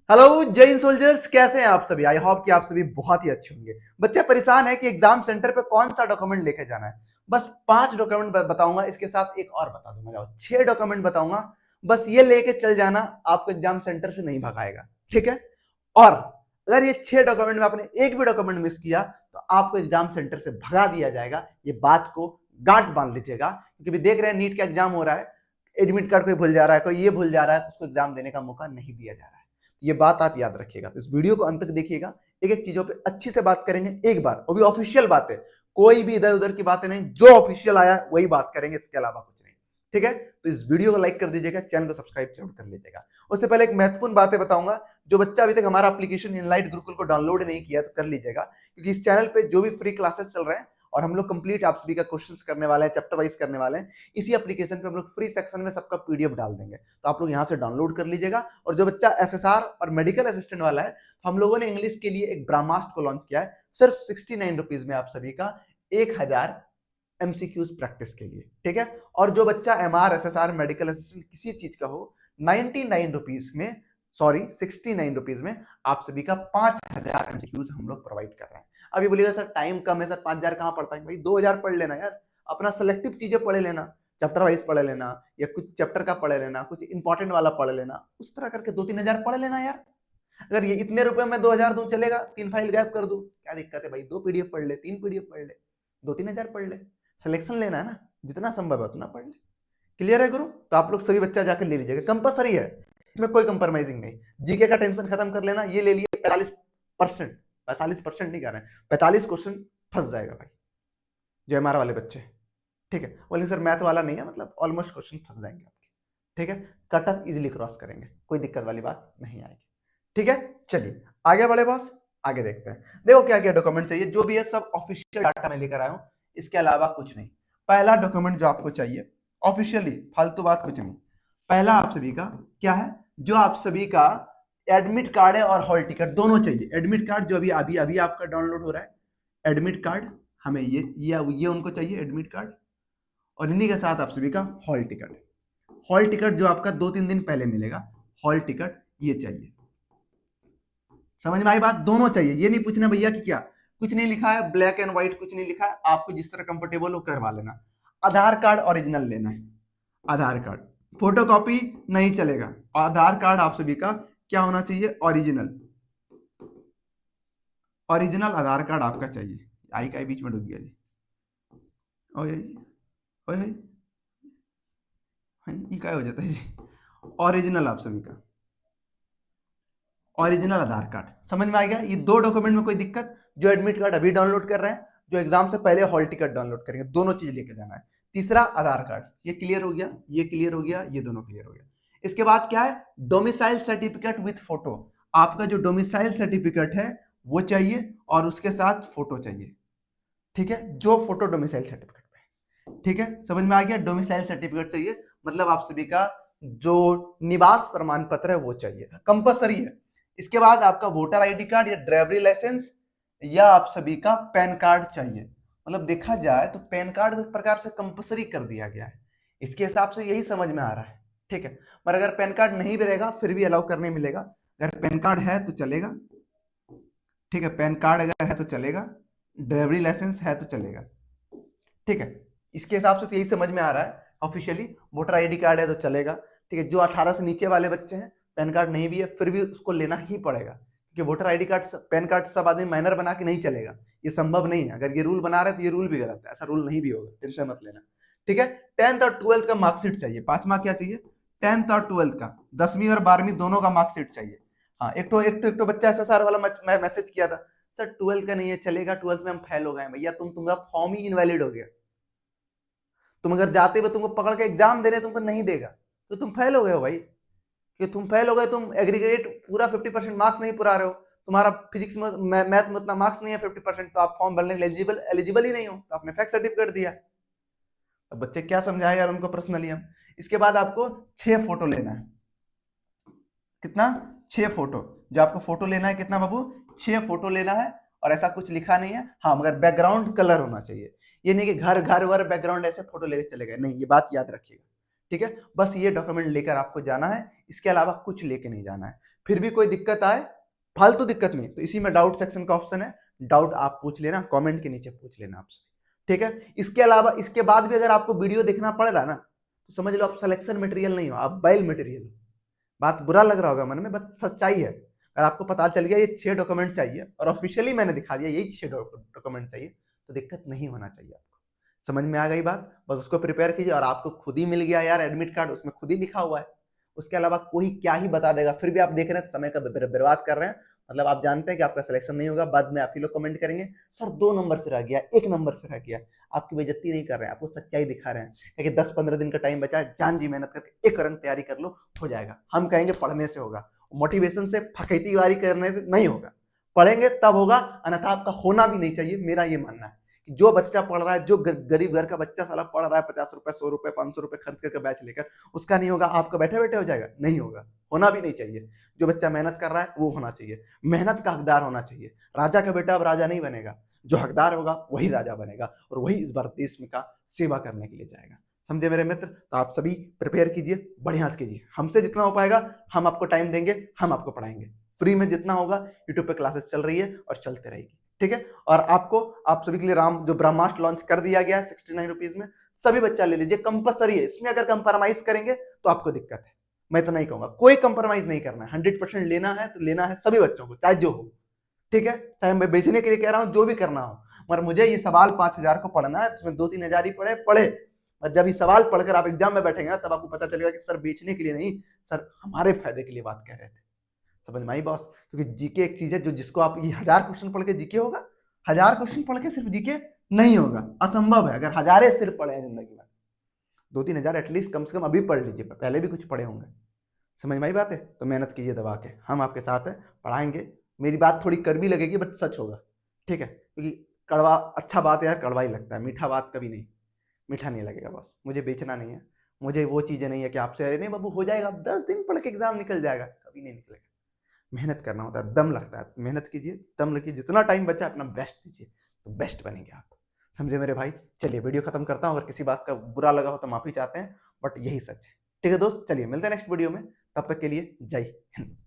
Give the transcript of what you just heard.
Hello Jain soldiers, कैसे हैं आप सभी। आई होप कि आप सभी बहुत ही अच्छे होंगे। बच्चे परेशान है कि एग्जाम सेंटर पे कौन सा डॉक्यूमेंट लेके जाना है। बस 5 डॉक्यूमेंट बताऊंगा, इसके साथ एक और बता दूंगा। जाओ 6 डॉक्यूमेंट बताऊंगा, बस ये लेके चल जाना, आपको एग्जाम सेंटर से नहीं भगाएगा। ठीक है। और अगर ये 6 डॉक्यूमेंट में आपने एक भी डॉक्यूमेंट मिस किया तो आपको एग्जाम सेंटर से भगा दिया जाएगा। ये बात को गांठ बांध लीजिएगा, क्योंकि देख रहे हैं नीट का एग्जाम हो रहा है, एडमिट कार्ड कोई भूल जा रहा है, कोई ये भूल जा रहा है, तो उसको एग्जाम देने का मौका नहीं दिया जा रहा है। ये बात आप याद रखिएगा। इस वीडियो को अंत तक देखिएगा, एक एक चीजों पे अच्छी से बात करेंगे एक बार, वो भी ऑफिशियल बात है, कोई भी इधर उधर की बातें नहीं, जो ऑफिशियल आया वही बात करेंगे, इसके अलावा कुछ नहीं। ठीक है, तो इस वीडियो को लाइक कर दीजिएगा, चैनल को सब्सक्राइब जरूर कर लीजिएगा। उससे पहले एक महत्वपूर्ण बातें बताऊंगा, जो बच्चा अभी तक हमारा एप्लीकेशन इनलाइट गुरुकुल को डाउनलोड नहीं किया तो कर लीजिएगा, क्योंकि इस चैनल पे जो भी फ्री क्लासेस चल रहे हैं और हम लोग कंप्लीट आप सभी का क्वेश्चंस करने वाले हैं, चैप्टर वाइज करने वाले हैं, इसी एप्लीकेशन पे हम लोग फ्री सेक्शन में सबका पीडीएफ डाल देंगे, तो आप लोग यहाँ से डाउनलोड कर लीजिएगा। और जो बच्चा एसएसआर और मेडिकल असिस्टेंट वाला है, हम लोगों ने इंग्लिश के लिए एक ब्रह्मास्त्र को लॉन्च किया है, सिर्फ 69 रुपीज में आप सभी का 1000 एमसीक्यूज प्रैक्टिस के लिए। ठीक है। और जो बच्चा एमआर एसएसआर मेडिकल असिस्टेंट किसी चीज का हो, 99 रुपीज में, सॉरी 69 रुपीज में आप सभी का 5000 एमसीक्यूज हम लोग प्रोवाइड कर रहे हैं। अभी बोलिएगा सर टाइम कम है, सर 5000 कहां पढ़ पाएंगे। भाई 2000 पढ़ लेना यार, अपना सेलेक्टिव चीजें पढ़ लेना, चैप्टर वाइज पढ़ लेना, या कुछ चैप्टर का पढ़ लेना, कुछ इंपॉर्टेंट वाला पढ़ लेना, उस तरह करके 2-3 हजार पढ़ लेना यार। अगर ये इतने रुपए में 2000 दूं चलेगा, 3 फाइल गैप कर दूं, क्या दिक्कत है भाई। 2 पीडीएफ पढ़ ले, 3 पीडीएफ पढ़ ले, 2-3 हजार पढ़ ले, सिलेक्शन लेना है ना, जितना संभव है उतना पढ़ ले। क्लियर है गुरु। तो आप लोग सभी बच्चा जाकर ले लीजिएगा, कंपलसरी है, इसमें कोई कंप्रोमाइजिंग नहीं। जीके का टेंशन खत्म कर लेना, ये ले लिए 45%, 45% नहीं कह रहे हैं, 45 क्वेश्चन फंस जाएगा भाई, जो हमारा वाले बच्चे। ठीक है, बोलेंगे सर मैथ वाला नहीं है, मतलब ऑलमोस्ट क्वेश्चन फंस जाएंगे आपके। ठीक है, कट ऑफ इजिली क्रॉस करेंगे, कोई दिक्कत वाली बात नहीं आएगी। ठीक है, चलिए आगे बढ़े बॉस, आगे देखते हैं। देखो क्या क्या डॉक्यूमेंट चाहिए, जो भी है सब ऑफिशियल डाटा में लेकर आया हूं, इसके अलावा कुछ नहीं। पहला डॉक्यूमेंट जो आपको चाहिए ऑफिशियली, फालतू बात कुछ नहीं, पहला आप सभी का क्या है, जो आप सभी का एडमिट कार्ड है और हॉल टिकट दोनों चाहिए। एडमिट कार्ड जो अभी अभी अभी आपका डाउनलोड हो रहा है, एडमिट कार्ड हमें ये उनको चाहिए एडमिट कार्ड, और इन्हीं के साथ आप सभी का हॉल टिकट। हॉल टिकट जो आपका 2-3 दिन पहले मिलेगा, हॉल टिकट ये चाहिए। समझ में आई बात, दोनों चाहिए। ये नहीं पूछना भैया कि क्या कुछ नहीं लिखा है, ब्लैक एंड व्हाइट कुछ नहीं लिखा है, आपको जिस तरह कंफर्टेबल हो करवा लेना। आधार कार्ड ओरिजिनल लेना है, आधार कार्ड, फोटोकॉपी नहीं चलेगा। आधार कार्ड आप सभी का क्या होना चाहिए, ओरिजिनल, ओरिजिनल आधार कार्ड आपका चाहिए। आई का बीच में डूब गया जी, ओए ओए ये क्या हो जाता है जी। ओरिजिनल आप सभी का ओरिजिनल आधार कार्ड, समझ में आ गया। ये 2 डॉक्यूमेंट में कोई दिक्कत, जो एडमिट कार्ड अभी डाउनलोड कर रहे हैं, जो एग्जाम से पहले हॉल टिकट डाउनलोड करेंगे, दोनों चीज लेके जाना है। तीसरा आधार कार्ड, ये क्लियर हो गया, ये क्लियर हो गया, ये दोनों क्लियर हो गया। इसके बाद क्या है, डोमिसाइल सर्टिफिकेट विथ फोटो। आपका जो डोमिसाइल सर्टिफिकेट है वो चाहिए, और उसके साथ फोटो चाहिए। ठीक है, जो फोटो डोमिसाइल सर्टिफिकेट पे, ठीक है, समझ में आ गया। डोमिसाइल सर्टिफिकेट चाहिए, मतलब आप सभी का जो निवास प्रमाण पत्र है वो चाहिए, कंपलसरी है। इसके बाद आपका वोटर आईडी कार्ड या ड्राइवरी लाइसेंस, या आप सभी का पैन कार्ड चाहिए। मतलब देखा जाए तो पैन कार्ड एक प्रकार से कंपलसरी कर दिया गया है, इसके हिसाब से यही समझ में आ रहा है। ठीक है, पर अगर पैन कार्ड नहीं भी रहेगा फिर भी अलाउ करने मिलेगा। अगर पैन कार्ड है तो चलेगा, ठीक है, पैन कार्ड अगर है तो चलेगा, ड्राइवरी लाइसेंस है तो चलेगा। ठीक है, इसके हिसाब से तो यही समझ में आ रहा है ऑफिशियली। वोटर आईडी कार्ड है तो चलेगा। ठीक है, जो 18 से नीचे वाले बच्चे हैं, पैन कार्ड नहीं भी है फिर भी उसको लेना ही पड़ेगा, क्योंकि voter ID card pan card सब आदमी माइनर बना के नहीं चलेगा, ये संभव नहीं है। अगर ये रूल बना रहे तो ये रूल भी गलत है, ऐसा रूल नहीं भी होगा, टेंशन मत लेना। ठीक है, 10th और 12th का मार्कशीट चाहिए। 5वां क्या चाहिए, 10th और 12th का, 10वीं और 12वीं दोनों का मार्कशीट चाहिए। हाँ, एक तो बच्चा एसएसआर वाला मैसेज किया था, सर 12th का नहीं है चलेगा, 12th में हम फेल हो गए। भैया तुम्हारा फॉर्म ही इनवैलिड हो गया, तुम अगर जाते हुए तुमको पकड़ के एग्जाम देने तुमको नहीं देगा तो तुम फेल हो गए हो भाई, कि तुम फेल हो गए, तुम एग्रीगेट पूरा 50% मार्क्स नहीं पुरा रहे हो, तुम्हारा फिजिक्स में मैथ में उतना मार्क्स नहीं है 50%, तो आप फॉर्म भरने के लिए एलिजिबल ही नहीं हो, तो आपने फेक सर्टिफिकेट दिया। अब बच्चे क्या समझाए यार उनको पर्सनली हम। इसके बाद आपको 6 फोटो लेना है, कितना, 6 फोटो। जो आपको फोटो लेना है कितना बाबू, 6 फोटो लेना है। और ऐसा कुछ लिखा नहीं है, हाँ, मगर बैकग्राउंड कलर होना चाहिए। ये नहीं कि घर घर वर बैकग्राउंड ऐसे फोटो लेके चले गए, नहीं, ये बात याद रखिएगा। ठीक है, बस ये डॉक्यूमेंट लेकर आपको जाना है, इसके अलावा कुछ लेके नहीं जाना है। फिर भी कोई दिक्कत आए, फालतू दिक्कत नहीं, तो इसी में डाउट सेक्शन का ऑप्शन है, डाउट आप पूछ लेना, कमेंट के नीचे पूछ लेना आपसे, ठीक है। इसके अलावा इसके बाद भी अगर आपको वीडियो देखना पड़ रहा है ना, तो समझ लो आप सिलेक्शन मटेरियल नहीं हो, आप बैल मटेरियल हो। बात बुरा लग रहा होगा मन में, बट सच्चाई है। अगर आपको पता चल गया ये 6 डॉक्यूमेंट चाहिए और ऑफिशियली मैंने दिखा दिया यही 6 डॉक्यूमेंट चाहिए, तो दिक्कत नहीं होना चाहिए आपको। समझ में आ गई बात? बस उसको प्रिपेयर कीजिए और आपको खुद ही मिल गया यार एडमिट कार्ड, उसमें खुद ही लिखा हुआ है। उसके अलावा कोई क्या ही बता देगा, फिर भी आप देख रहे हैं समय का बर्बाद कर रहे हैं। मतलब आप जानते हैं कि आपका सिलेक्शन नहीं होगा, बाद में आप ही लोग कमेंट करेंगे सर 2 नंबर से रह गया, 1 नंबर से रह गया। आपकी बेइज्जती नहीं कर रहे हैं, आपको सच्चाई दिखा रहे हैं कि 10-15 दिन का टाइम बचा है, जान जी मेहनत करके एक रंग तैयारी कर लो, हो जाएगा। हम कहेंगे पढ़ने से होगा, मोटिवेशन से फकीतीवारी करने से नहीं होगा। पढ़ेंगे तब होगा, अन्यथा आपका होना भी नहीं चाहिए, मेरा ये मानना है। जो बच्चा पढ़ रहा है, जो गरीब घर का बच्चा साला पढ़ रहा है, 50 रुपए 100 रुपए 500 रुपए खर्च करके बैच लेकर, उसका नहीं होगा, आपका बैठे बैठे हो जाएगा? नहीं होगा, होना भी नहीं चाहिए। जो बच्चा मेहनत कर रहा है वो होना चाहिए, मेहनत का हकदार होना चाहिए। राजा का बेटा अब राजा नहीं बनेगा, जो हकदार होगा वही राजा बनेगा और वही इस बार देश में का सेवा करने के लिए जाएगा। समझे मेरे मित्र? तो आप सभी प्रिपेयर कीजिए, बढ़िया से कीजिए, हमसे जितना हो पाएगा हम आपको टाइम देंगे, हम आपको पढ़ाएंगे फ्री में जितना होगा। यूट्यूब पे क्लासेस चल रही है और चलते रहेगी, ठीक है। और आपको आप सभी के लिए राम जो ब्रह्मास्त्र लॉन्च कर दिया गया है 69 रुपीज में, सभी बच्चा ले लीजिए, कंपलसरी है। इसमें अगर कंप्रोमाइज करेंगे तो आपको दिक्कत है। मैं तो नहीं कहूंगा, कोई कंप्रोमाइज नहीं करना है, 100% लेना है तो लेना है सभी बच्चों को, चाहे जो हो, ठीक है। चाहे मैं बेचने के लिए कह रहा हूं, जो भी करना हो, मगर मुझे ये सवाल 5,000 को पढ़ना है, उसमें 2-3 हजार ही पढ़े। और जब ये सवाल पढ़कर आप एग्जाम में बैठेंगे ना, तब आपको पता चलेगा कि सर बेचने के लिए नहीं, सर हमारे फायदे के लिए बात कह रहे थे। समझ में आई बॉस? क्योंकि जीके एक चीज है जो जिसको आप ये 1000 क्वेश्चन पढ़ के जीके होगा, 1000 क्वेश्चन पढ़ के सिर्फ जीके नहीं होगा, असंभव है। अगर हजारे सिर्फ पढ़े हैं जिंदगी में, 2-3 हजार एटलीस्ट कम से कम अभी पढ़ लीजिए, पहले भी कुछ पढ़े होंगे। समझ में आई बात है? तो मेहनत कीजिए दबा के, हम आपके साथ हैं, पढ़ाएंगे। मेरी बात थोड़ी कड़वी लगेगी बट सच होगा, ठीक है। क्योंकि कड़वा अच्छा बात यार कड़वा ही लगता है, मीठा बात कभी नहीं, मीठा नहीं लगेगा बॉस। मुझे बेचना नहीं है, मुझे वो चीजें नहीं है कि आपसे अरे नहीं बाबू हो जाएगा, 10 दिन पढ़ के एग्जाम निकल जाएगा, कभी नहीं निकलेगा। मेहनत करना होता है, दम लगता है, मेहनत कीजिए, दम लगिए, जितना टाइम बचा अपना बेस्ट दीजिए, तो बेस्ट बनेंगे आप। समझे मेरे भाई? चलिए वीडियो खत्म करता हूँ, अगर किसी बात का बुरा लगा हो तो माफी चाहते हैं, बट यही सच है, ठीक है दोस्त। चलिए मिलते हैं नेक्स्ट वीडियो में, तब तक के लिए जय हिंद।